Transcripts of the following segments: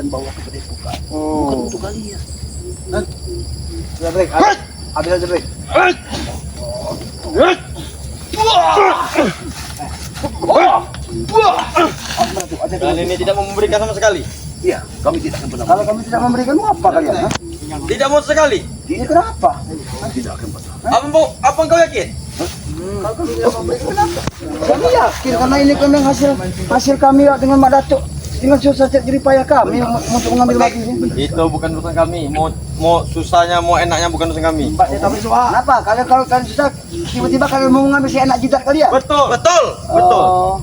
dan bawa ke padepokan. Oh. Bukan untuk kalian. Hah? Sudah break. Habis aja break. Dan ini tidak memberikan sama sekali. Iya, kami tidak akan pernah. Kalau kami tidak memberikan apa kalian? Hah? Tidak mau sekali. Ini kenapa? Tidak akan pernah. Apa engkau yakin? Kalau kami tidak memberikan kenapa? Kami yakin karena ini kan yang hasil kami dengan Mak Datuk dengan susah jerih payah kami untuk mengambil lagi ini. Itu bukan urusan kami. Mau susahnya, mau enaknya bukan urusan kami. Tapi soal apa? Kalau kalian susah tiba-tiba kalian mau mengambil si enak jidat kalian? Betul. Betul. Betul. Oh,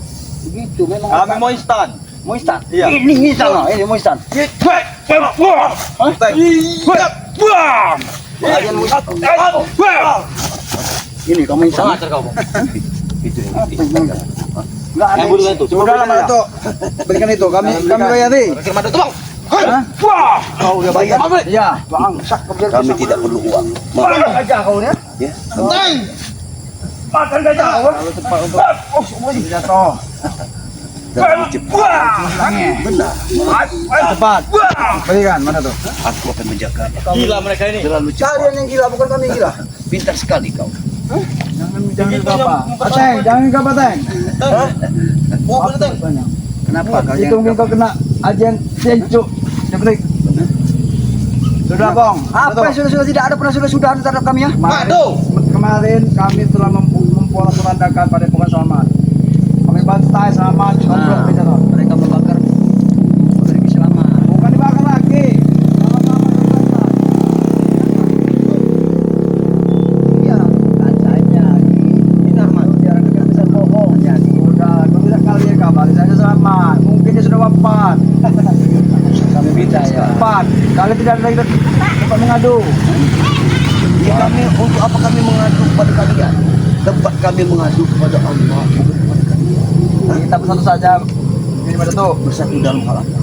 begitu memang. Kami mau instan. mau instan. Iya. Ini instan loh, ini mau instan. Kalian mau instan. Ini kamu instan. Ajar kau, Bang. Itu yang Enggak ada. Bukan itu. Sudah lama itu. Berikan itu, kami bayari. Rakir madu tuh, Bang. Hah? Kau udah bayar? Iya, Bang. Sak kami tidak perlu uang. Makan aja kau ya. Ya. Makan aja kau. Kalau cepat untuk jatuh. Dan cepat. Benar. Cepat. Berikan mana tuh? Aku akan menjaga. Gila mereka ini. Terlalu cepat. Kalian yang gila bukan kami yang gila. Pintar sekali kau. Jangan apa? Ateng, jangan apa Teng? Mau apa, Teng? Kenapa kalian? Itu mungkin kau kena ajian sencuk. Jeprik. Sudah Bang. Apa yang sudah tidak ada pernah sudah ada terhadap kami ya? Kemarin kami telah memporak-porandakan pada Padepokan Selamat. Kami bantai Selamat komplek bicara. Mereka membakar Negeri Selamat. Bukan dibakar lagi. Sama-sama dibantai. Iya, kancanya ini Rahmat. Jangan bisa bohong. Jadi udah, kau tidak kali kabarin saja Selamat. Mungkin dia sudah wafat. Kami minta ya. Wafat. Kalian tidak ada lagi tempat mengadu. Ya, kami untuk apa kami mengadu kepada kalian? Tempat kami mengadu kepada Allah, bukan kepada kalian. Kita bersatu saja. Ini pada tuh. Bersatu dalam hal apa?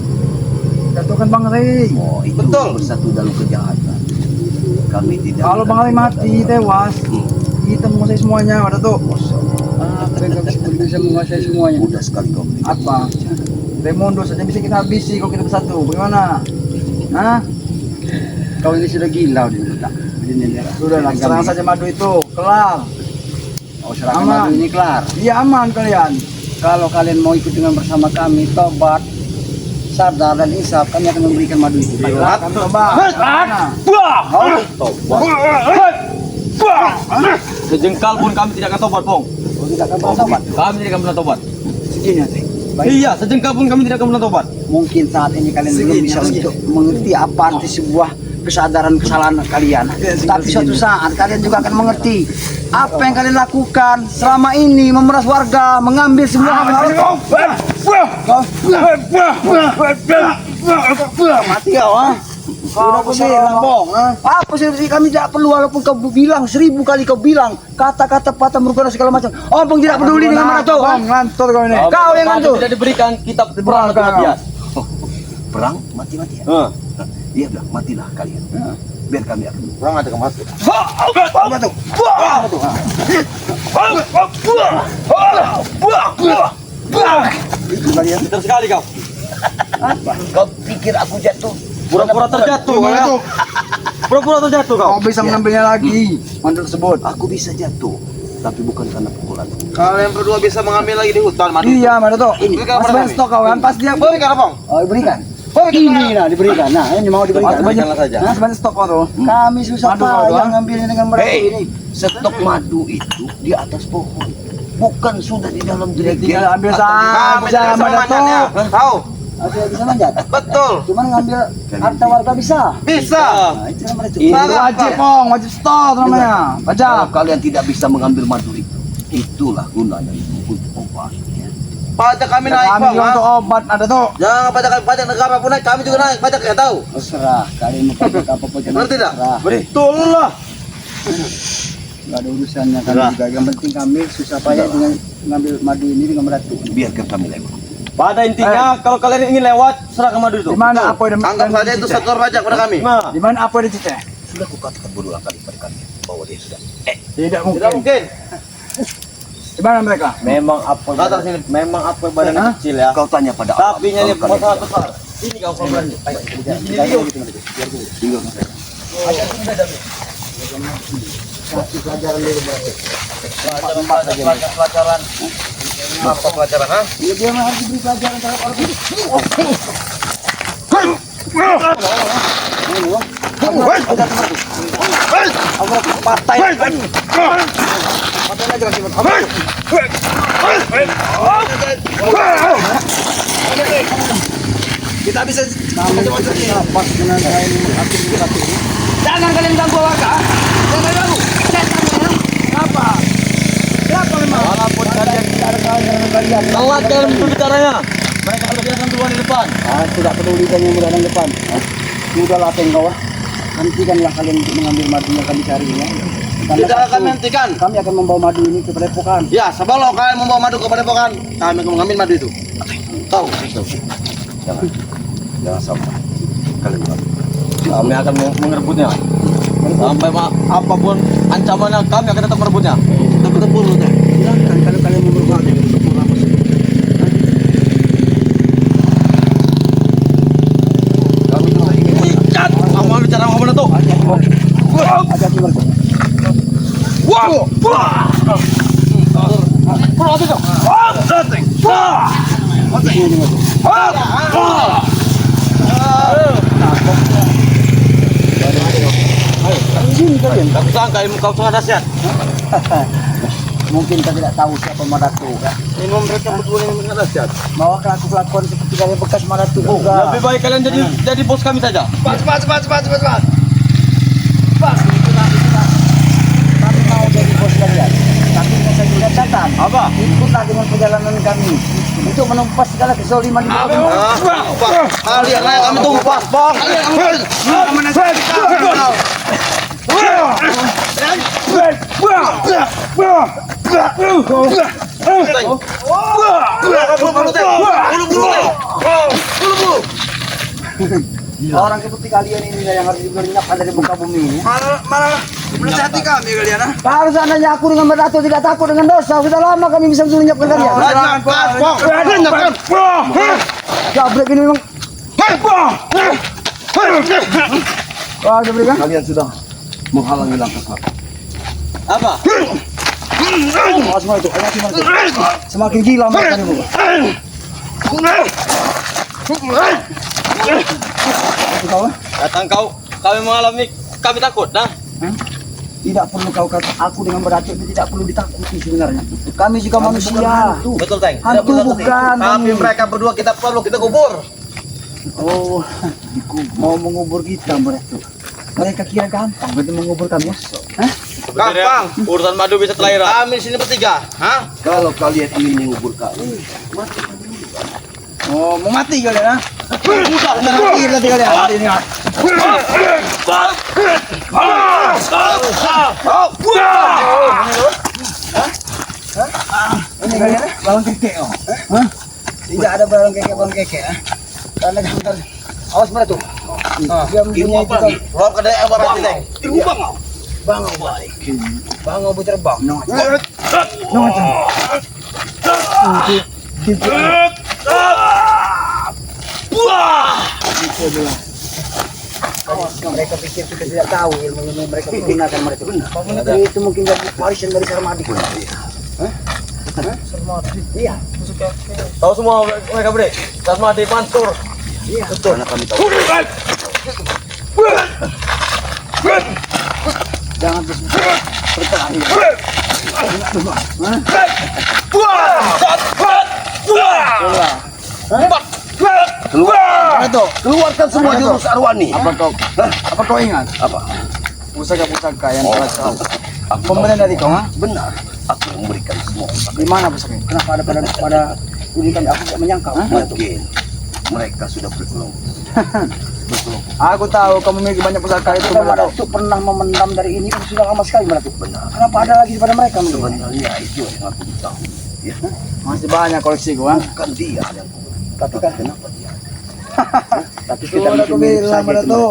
Itu kan Bang Ray. Oh, itu Betul. bersatu dalam kejahatan. Kami tidak. Kalau Bang Ray mati, tewas, kita menguasai semuanya. Pada tuh. Bisa menguasai semuanya. Mudah sekali kau. Apa? Remondo saja bisa kita habisi kalau kita bersatu. Bagaimana? Hah? Kau ini sudah gila udah. Sudah lah, serang saja madu itu. Kelar. Oh, serangan Aman. madu ini kelar. Iya aman kalian. Kalau kalian mau ikut dengan bersama kami, tobat, sadar dan insaf, kami akan memberikan madu itu. Baiklah, kami coba. Mana? Sejengkal pun kami tidak akan tobat, Bang. Oh, tidak akan bersahabat. Kami tidak akan pernah tobat. Segini aja. Iya, sejengkal pun kami tidak akan pernah tobat. Mungkin saat ini kalian belum bisa untuk mengerti apa arti sebuah kesadaran kesalahan kalian. Tapi suatu saat kalian juga akan mengerti apa yang kalian lakukan selama ini, memeras warga, mengambil semua mati kau ah. Sudah bilang, Bong. Apa sih kami tidak perlu walaupun kau bilang 1000 kali kau bilang kata-kata patah berguna segala macam. Bang tidak peduli dengan mana tuh. Bang, ngantor kau ini. Kau yang Kami ngantuk. tidak diberikan kitab perang atau Kau. kematian. Perang mati-matian. Iya bilang matilah kalian. Biar kami akan. Perang ada kematian. Apa tuh? Itu kalian. Pintar sekali kau. Apa? Kau pikir aku jatuh? Pura-pura terjatuh, ya. Pura-pura terjatuh kau. Kau bisa mengambilnya lagi. Mandu tersebut. Aku bisa jatuh, tapi bukan karena pukulan. Kalian berdua bisa mengambil lagi di hutan, Madu. Iya, mana tuh? Ini. Mas main stok kau kan pas dia. Berikan, Bang. Oh diberikan. Ini nah diberikan. Nah ini mau diberikan. Berikanlah saja. Mas main stok kau tuh. Kami susah Madu kau payah doang. ngambilnya dengan mereka Hei. ini. Stok madu itu di atas pohon, bukan sudah di dalam Tinggal jerigen. ambil Kami saja tidak sama mana manjatnya. tuh. Tahu? Tidak bisa manjat. Betul. Cuman ngambil harta warga bisa. Bisa. Nah, itu namanya itu. Ini Sangat, wajib, Bang. Pong, wajib stok namanya. Baca. Kalau kalian tidak bisa mengambil madu itu, itulah gunanya itu untuk obat. Ya. Pajak kami naik, Kami Bang. juga untuk obat ada tuh. Jangan pajak negara pun naik, kami juga naik pajak ya tahu. Terserah kalian mau pakai apa pun jangan. Ngerti tidak? terserah. Betul lah. Nggak ada urusannya kami Terserah. juga. Yang penting kami susah payah dengan mengambil madu ini dengan meratu. Biarkan kami lewat. Pada intinya kalau kalian ingin lewat serahkan madu itu. Di mana apa yang Anggap saja itu sektor pajak pada kami. Di mana apa yang diciceh? Sudah kukatakan berulang kali pada kalian bahwa dia sudah. Tidak Tidak mungkin. mungkin. Di mana mereka? Memang apa? Memang apa badannya Hah? kecil ya. Kau tanya pada Allah. Tapi nyali Kalau kalian sangat tidak- besar. Ini kau pelan. Kasih pelajaran dulu berarti. Pelajaran. Apa pelajaran, ha? Ya dia mah harus diberi pelajaran terhadap orang itu. Patai. Patai aja lagi. Kita bisa Pas dengan saya ini akhir satu. jangan kalian ganggu warga. Jangan ganggu. Kenapa? Kenapa memang? Walaupun kalian telat dalam berbicaranya. Mereka berbicara duluan di depan. Tidak peduli dengan yang berada di depan. Udahlah tengok ah. Hentikanlah kalian untuk mengambil madu yang kami cari ya. Tidak akan menghentikan. Kami akan membawa madu ini ke Padepokan. Ya, sebelum kalian membawa madu ke Padepokan, kami akan mengambil madu itu. Tahu? Jangan sampai kalian Kami akan mengerebutnya. Sampai apapun ancamannya, kami akan tetap merebutnya. Tetap berburu deh. Silakan kalau kalian mau berbuat berburu apa saja. Kami ingin ikat. Kamu bicara apa itu? Ajak mereka. Kamu sangka ilmu kau sangat dahsyat. Mungkin kita tidak tahu siapa Madatu kan. Ilmu mereka berdua yang sangat dahsyat. Bahwa kelakuan seperti kalian bekas Madatu Oh, juga. lebih baik kalian jadi bos kami saja. cepat. Kami mau jadi bos kalian. Tapi dengan satu catatan. Apa? Ikutlah dengan perjalanan kami untuk menumpas segala kezaliman di bawah. Kalian layak kami tumpas, bang. Orang seperti kalian ini yang harus diberikan dari muka bumi ini. Malah menasihati kami kalian. Harus seandainya aku dengan Madatu tidak takut dengan dosa, sudah lama kami bisa melenyapkan kalian. Gabrek ini memang. Wah, gabrek kan? Kalian sudah menghalangi langkah kami. Apa? Oh, semua itu, ayo semua itu. Semakin gila mereka ini, Bu. Kau, Datang kami mengalami, kami takut, nah. tidak perlu kau kata aku dengan Madatu itu tidak perlu ditakuti sebenarnya. Kami juga manusia. Betul, Teng. Hantu bukan. Tapi mereka berdua kita kubur. Oh, mau mengubur kita mereka. Mereka kira gampang betul mengubur kami. Hah? Gampang. Urusan madu bisa terlahir. Kami di sini bertiga. Hah? Kalau kalian ingin mengubur kami, Oh, mau mati kalian, ha? Mati kalian. Mati ini. Ini kalian, balon kekek, oh. Hah? Tidak ada balon kekek, ha? Karena bentar. Awas mana tuh? Dia mempunyai Apa lagi? Luar ke daerah apa berarti, Teng? ilmu bangau. bangau baik. Bangau terbang. Mereka pikir kita tidak tahu ilmu mereka menggunakan mereka. Benar. Itu mungkin jadi warisan dari Sarmadi. Sarmadi. Iya. Tahu semua mereka berdua. Sarmadi Mansur. Iya. Betul. Karena kami tahu. Jangan terus berkelahi. Keluar. Keluarkan semua jurus Arwani. Apa kau ingat? Apa? Pusaka-pusaka yang telah kau. Pemberian dari kau, ha? Benar. Aku memberikan semua. Di mana pusaka? Kenapa ada pada ini kan aku tidak menyangka. Mungkin mereka sudah berkelompok. Aku tahu kamu memiliki banyak pusaka itu. Madatu pernah memendam dari ini sudah lama sekali Madatu. Benar. Kenapa ada lagi pada mereka? Sebenarnya itu yang aku tahu. Ya, Masih banyak koleksi gua. bukan dia yang Tapi kan kenapa dia? tapi kita mungkin mirip saja itu.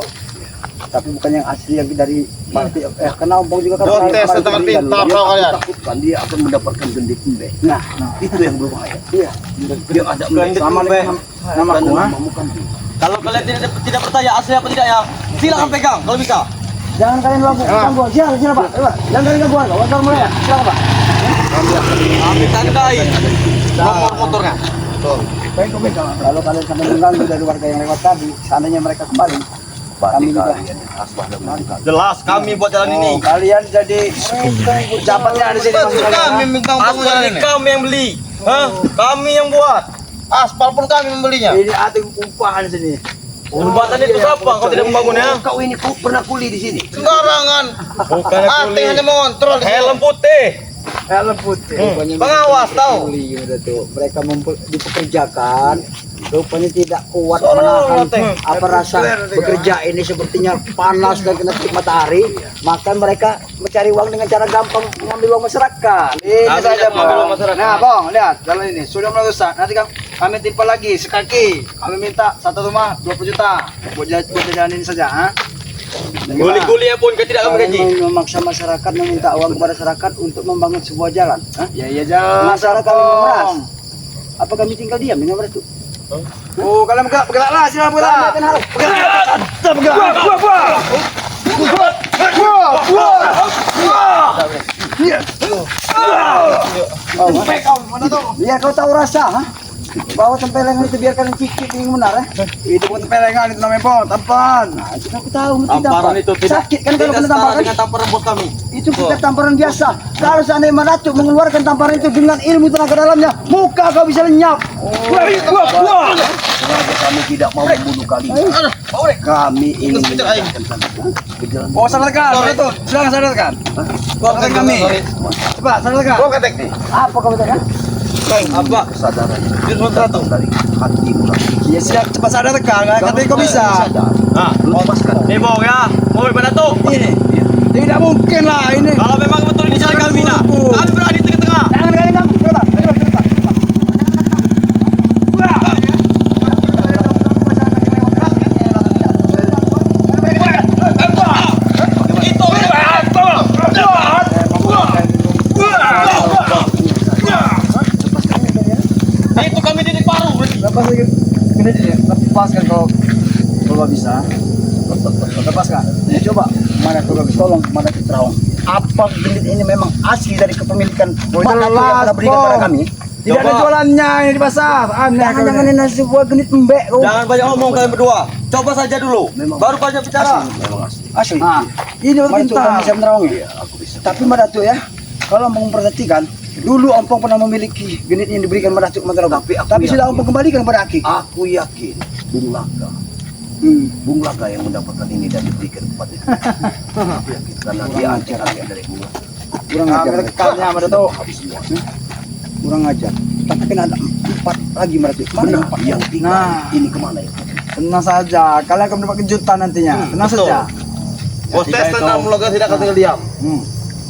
Tapi bukan yang asli yang dari karena ompong juga kan. Protes tentang pintar kau kalian. Takutkan dia akan mendapatkan gendek gendek. Nah, Itu yang berbahaya. iya. Dia ada Gendek Sama Gendek. dengan nama dan aku, ha? namamu kan dia. Kalau kalian tidak percaya asli apa tidaknya, silakan pegang kalau bisa. Jangan kalian ganggu. Silakan Pak. Jangan kalian ganggu. Motor mulai ya. Silakan Pak. Kami tandai nomor motornya. Baik. Kalau kalian sampai mengganggu dari warga yang lewat tadi, seandainya mereka kembali, kami juga. Jelas kami buat jalan ini. Kalian jadi ucapannya ada sini. Kami minta aspal ini kami yang beli. Hah? Kami yang buat. Aspal pun kami membelinya. Ini ada upahan sini. Jembatan itu siapa? Kau tidak membangunnya? Kau ini pernah kuli di sini. Sembarangan. Bukan kuli. Hanya mengontrol. Helm putih. Helm putih. Pengawas tahu. Mereka dipekerjakan, rupanya tidak kuat menahan apa rasa bekerja ini, sepertinya panas dan kena terik matahari, maka mereka mencari uang dengan cara gampang, mengambil uang masyarakat. Ini Kami saja tidak mengambil uang Bang. masyarakat. Nah Bang, lihat jalan ini sudah mulai rusak. Nanti kami timpal lagi sekaki. Kami minta satu rumah 20 juta buat jalan ini saja. Ha? Guli-gulinya pun kita tidak kami gaji. Kalian memaksa masyarakat, meminta uang kepada masyarakat untuk membangun sebuah jalan. Hah? Ya iya jalan. Masalah kami memeras. Apa kami tinggal diam dengan mereka? Oh kalian bergeraklah, silakan bergerak. Biar kau tahu rasa, ha? Bahwa tempelengan itu biarkan cicit ini benar, ya? Itu bukan tempelengan, itu namanya Bang, tampan. Nah, itu aku tahu. Tamparan itu tidak sakit kan kalau tidak kena setara tamparan? dengan tamparan bos kami. Itu kita tamparan biasa. Kalau seandainya Datuk mengeluarkan tamparan itu dengan ilmu tenaga dalamnya, muka kau bisa lenyap. Kami tidak mau membunuh kalian. Kami ingin Oh sadarkan, itu silakan sadarkan. Sadarkan kami. Cepat sadarkan. Apa kau katakan? Apa? kesadaran Jurus dari hatimu. Ya siap, cepat sadarkan. Katanya kau bisa. Nah, Lepaskan. nih bong ya, mau mana tuh? Ini tidak mungkin lah ini. Kalau memang betul ini jalan kami nak, kami berada di tengah-tengah. Jangan kalian ganggu. Itu kami di paru. Lepas lagi. Lepaskan kalau bisa. Lepaskan. Coba, mana kau bisa tolong, mana kita tahu. Apa genit ini memang asli dari kepemilikan mana kau yang telah berikan kepada kami? Tidak ada Coba. jualannya ini di pasar. Aneh. Jangan ini sebuah genit mbek kau. Jangan banyak omong kalian berdua. Coba saja dulu, baru banyak bicara. Asli. Nah, ini baru Mana coba pintar. bisa menerawangnya? Tapi Mbak Datuk ya, kalau mau memperhatikan, dulu Ompong pernah memiliki genit yang diberikan Mbak Datuk Mantarawang. Tapi sudah Ompong kembalikan kepada Aki. Aku yakin Bung Laka, Bung Laka yang mendapatkan ini dan diberikan kepada kita. Aku yakin karena dia ancaman dari Bung Laka. Kurang Nah, ajar. merekatnya Mbak Datuk. Habis semua. Kurang ajar. Tapi kan ada 4 lagi Mbak Datuk. Mana Benar, yang 4? yang tiga Nah. ini kemana ya? Tenang saja, kalian akan mendapat kejutan nantinya. Tenang betul. saja. Bos tes tentang Mulaga tidak akan tinggal diam.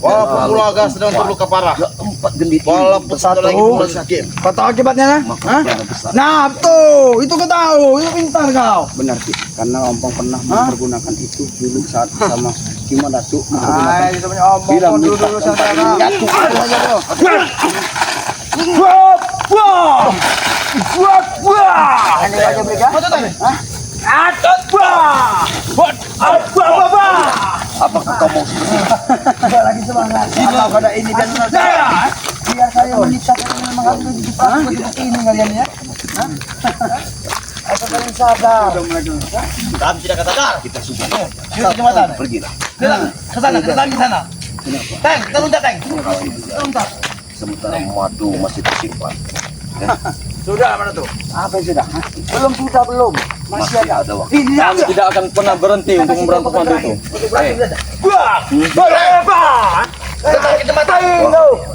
Walaupun Mulaga sedang terluka parah. Keempat gendit ini Walaupun satu lagi Satu. mulai sakit. Kau tahu akibatnya? maka Hah? jangan besar. Nah, tuh, itu kau tahu, itu pintar kau. Benar sih, karena Ompong pernah mempergunakan itu dulu saat bersama Cuma Datuk mempergunakan. Itu punya omong Bilang dulu minta saudara. Datuk. Ini aja mereka. Apakah kau mau seperti itu? Lagi semangat. Apa pada ini dan biar saya wanita yang memang harus dipakai seperti ini kalian ya. Hah? Apa kalian sadar? Kami tidak akan sadar. Kita sudah. Yuk kecamatan. Pergilah. Ke sana, ke sana. Teng, kita loncat teng. Sementara madu masih tersimpan. Sudah mana tuh? Apa yang sudah? Hah? Belum. Masih ada. waktu. Ini Kami tidak akan pernah berhenti untuk memberantas madu itu. Kita kecamatan.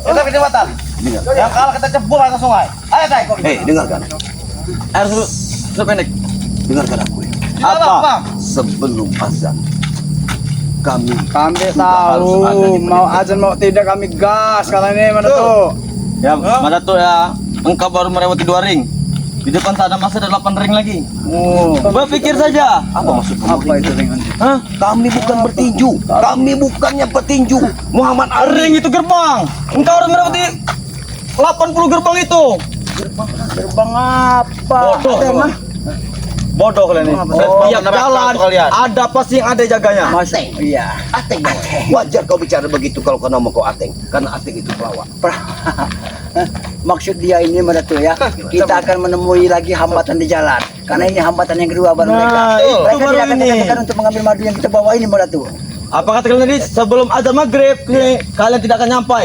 Kita kecamatan. Dengar. Yang kalah kita cebur ke sungai. Ayo teng. Hei, dengarkan. Air sependek. Dengarkan aku ya. Apa? Sebelum azan kami Kami harus ada tahu di mau pendidikan. azan mau tidak kami gas kalian ini mana tuh? Ya, mana tuh ya? Engkau baru melewati 2 ring. Di depan sana masih ada 8 ring lagi. Oh. Berpikir saja. apa maksud kamu? Apa itu dengan Hah? Kami bukan bertinju. Kami bukannya petinju. Muhammad Ali. Ring itu gerbang. Engkau harus melewati 80 gerbang itu. gerbang apa? Bodoh, Ada, Bang. mah. Bodoh kalian ini. Setiap jalan ada pasti yang ada jaganya. Ateng. Iya. Ateng. Wajar kau bicara begitu kalau kau nama kau Ateng. Karena Ateng itu pelawak. Maksud dia ini Ratu ya, kita akan menemui lagi hambatan di jalan. Karena ini hambatan yang kedua baru mereka. Nah, itu Mereka baru tidak akan ini. dikatakan untuk mengambil madu yang kita bawa ini Ratu. Apa kata kalian tadi? Sebelum azan maghrib nih, kalian tidak akan nyampai.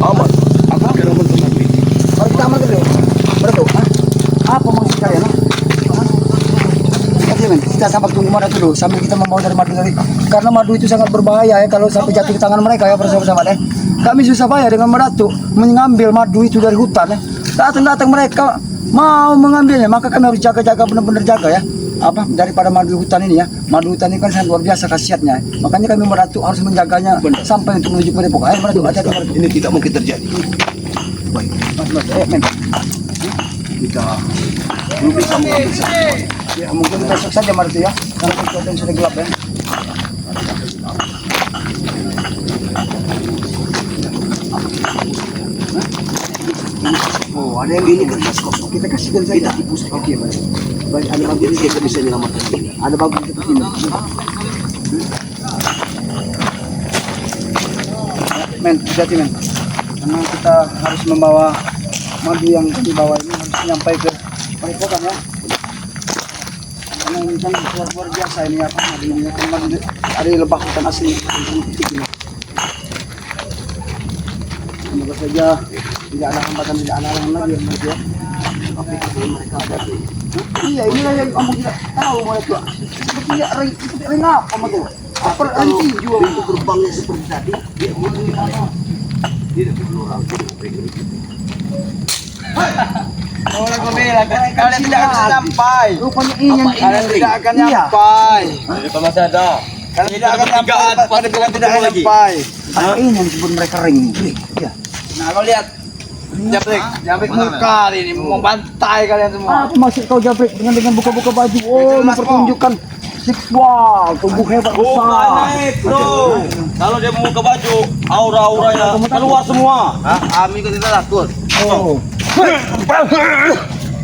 Aman. Aku akan membantu. Baru kita aman dulu. Ratu. Apa maksud kalian? Kita sampai tunggu Ratu dulu sambil kita membawa dari madu tadi. Karena madu itu sangat berbahaya ya kalau sampai jatuh di tangan mereka ya sahabat-sahabat ya. Kami susah payah dengan Ratu mengambil madu itu dari hutan ya. Datang-datang mereka mau mengambilnya, maka kami harus jaga-jaga benar-benar jaga ya. Apa daripada madu hutan ini ya. Madu hutan ini kan sangat luar biasa khasiatnya. Makanya kami Ratu harus menjaganya sampai untuk menuju ke Depok. Ayo Ratu, hati-hati Ratu. Ini tidak mungkin terjadi. Baik. Men. Kita belum bisa mengambil sesuatu. Ya mungkin besok saja Ratu ya. Karena sesuatu yang sudah gelap ya. Oh, ada yang Ini kertas kosong. kita kasihkan saja. Oke, baik. Baik, ada bagus Jadi kita bisa menyelamatkan ini. ada bagus kita sini. Men, hati-hati men. Karena kita harus membawa madu yang dibawa ini harus sampai ke padepokan ya. Karena ini kan luar biasa ini apa? Madu ini kan madu ada di lebah hutan asli. Semoga saja tidak ada hambatan, tidak ada halangan lagi yang maju ya. Tapi mereka ada tuh. Iya, inilah yang kamu tidak tahu mereka. Sepertinya ring apa itu? Apa anti jual Pintu gerbangnya seperti tadi. Dia mulai apa? Dia perlu orang. Orang kau bilang kalian tidak akan sampai. rupanya ini yang Kalian tidak akan Iya. sampai. Jadi masih ada. Kalian tidak akan sampai. Pada kalian tidak akan lagi. sampai. Ini yang disebut mereka ring. Iya. Nah, kau lihat. Jabrik muka ini membantai kalian semua. Apa maksud kau Jabrik dengan buka-buka baju? Oh, mempertunjukkan seksual, tubuh hebat Bukan besar. naik bro. Kalau dia buka baju, aura-auranya keluar semua. Kami kan tidak takut. Oh,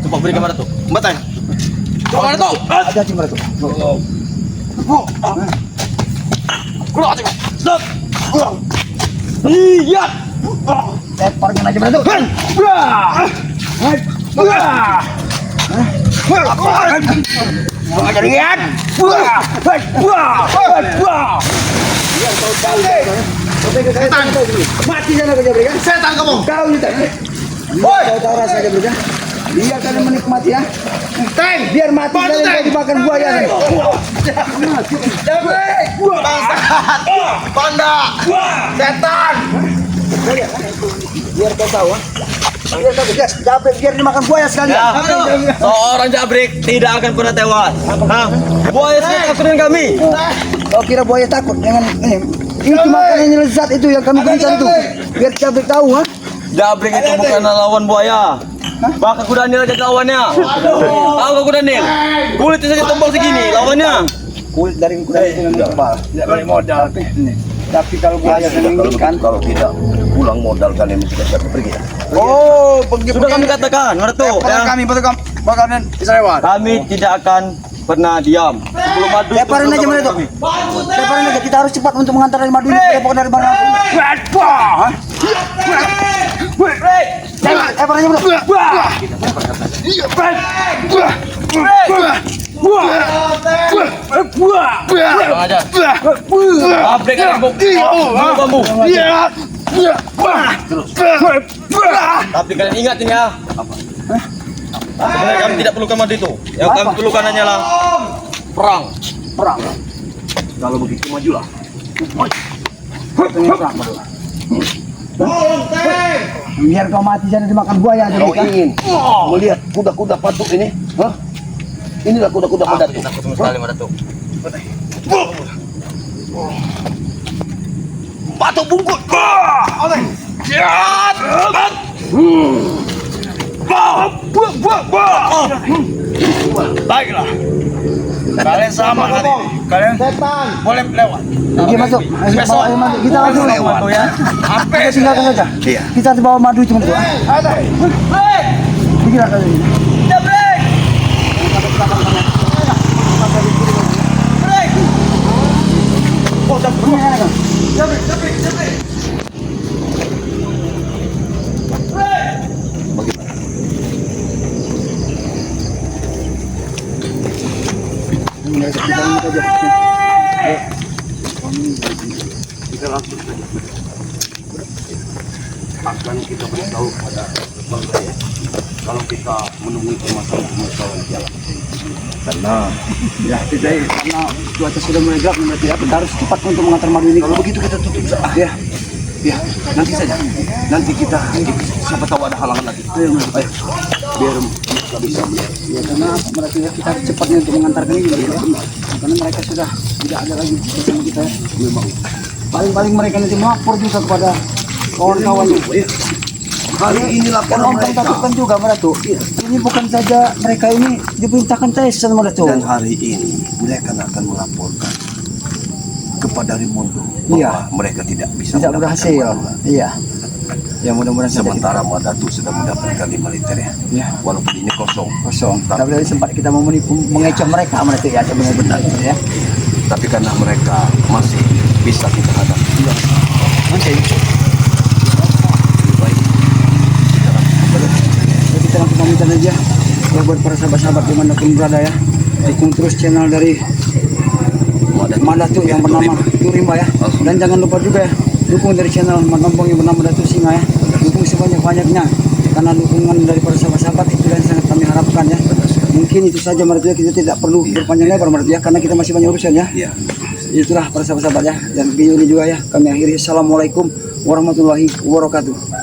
Coba beri kepada tuh. Batang. Coba tuh. hati-hati mereka. Keluar aja. Stop. Iya. Leparkan aja mereka. Jangan lihat. Mati sana kau Jabrik kan? Setan kamu. Kau ini tak? Kau tahu rasa Jabrik kan? Biar kalian menikmati ya. Teng. Biar mati kalian kau dimakan buaya. Jabrik. Bangsat. Panda. Setan. Biar kau tahu. Biar kau tahu. Jabrik biar dimakan buaya sekalian. Ya, seorang Jabrik tidak akan pernah tewas. Hah? Buaya sudah takut dengan kami. Kau kira buaya takut dengan ini? Itu makanan yang lezat itu yang kami berikan tuh. Biar Jabrik tahu, ha? Jabrik itu bukan lawan buaya. Bahkan kuda Nil aja lawannya. Tahu kau kuda Nil? Kulitnya saja tebal segini lawannya. Kulit dari kuda itu yang tebal. Tidak boleh modal. Tapi kalau buaya yang menginginkan, Kalau tidak pulang modal kalian tidak bisa pergi. Oh, pergi. Sudah kami katakan, Ratu. Ya. Kami bakalan bisa lewat. Kami tidak akan pernah diam. Sebelum madu itu leparin aja belum mereka. kami. Leparin aja. Kita harus cepat untuk mengantar dari madu ini ke Depok dari mana? Leparin aja bro. Tenang aja. Jabrik ada bambu. Tapi kalian ingat ini ya. Sebenarnya kami tidak perlukan madu itu. Yang kami perlukan hanyalah perang. Perang. Kalau begitu majulah. Pengen perang bro. Biar kau mati jangan dimakan buaya aja. Kau ingin melihat kuda-kuda patuk ini? Hah? Inilah kuda-kuda patuk. Takut sama sekali Ratu. Batu bungkut. Baiklah. Kalian selamat hari ini. Kalian boleh lewat. Oke, masuk. Besok Ayo, masuk. Kita langsung lewat tuh ya. Apa Kita tinggalkan saja. Iya. Kita bawa madu cuma itu. Dikira kali ini. Akan kita beritahu pada Bang Jaya kalau kita menemui permasalahan di jalan. Karena Ya, karena cuaca sudah mulai gelap, berarti ya, kita harus cepat untuk mengantar madu ini. kalau begitu kita tutup saja. Ya, Ya, nanti saja. Nanti kita siapa tahu ada halangan lagi. Ayo, biar kita bisa melihat. ya karena berarti ya kita harus cepatnya untuk mengantarkan ini. Ya. Karena mereka sudah tidak ada lagi bersama kita. Ya. Memang Paling-paling mereka nanti melapor juga kepada kawan-kawannya. hari ini laporan Orang mereka. takutkan juga Meratu. Ini bukan saja mereka ini diperintahkan tes sama Meratu. Dan hari ini mereka akan melaporkan kepada Raimundo bahwa Iya. mereka tidak bisa Tidak mendapatkan berhasil. Madura. Iya. Ya mudah-mudahan saja Sementara Madatu sudah mendapatkan 5 liter ya. Ya. Walaupun ini kosong. Kosong. Tapi tadi sempat kita mau mengecoh mereka Meratu ya benar-benar ya. Tapi karena mereka masih bisa kita hadapi. Oke. Lebih baik Jadi kita langsung pamitan aja ya buat para sahabat-sahabat dimanapun berada ya. Dukung terus channel dari Madatu yang bernama Turimba ya. Dan jangan lupa juga ya dukung dari channel Manombong yang bernama Datu Singa ya. Dukung sebanyak-banyaknya karena dukungan dari para sahabat-sahabat itu yang sangat kami harapkan ya. Mungkin itu saja Madatu ya, kita tidak perlu berpanjang lebar Madatu ya karena kita masih banyak urusan ya. Iya. Itulah para sahabat-sahabat ya. Dan video ini juga ya kami akhiri. Assalamualaikum warahmatullahi wabarakatuh.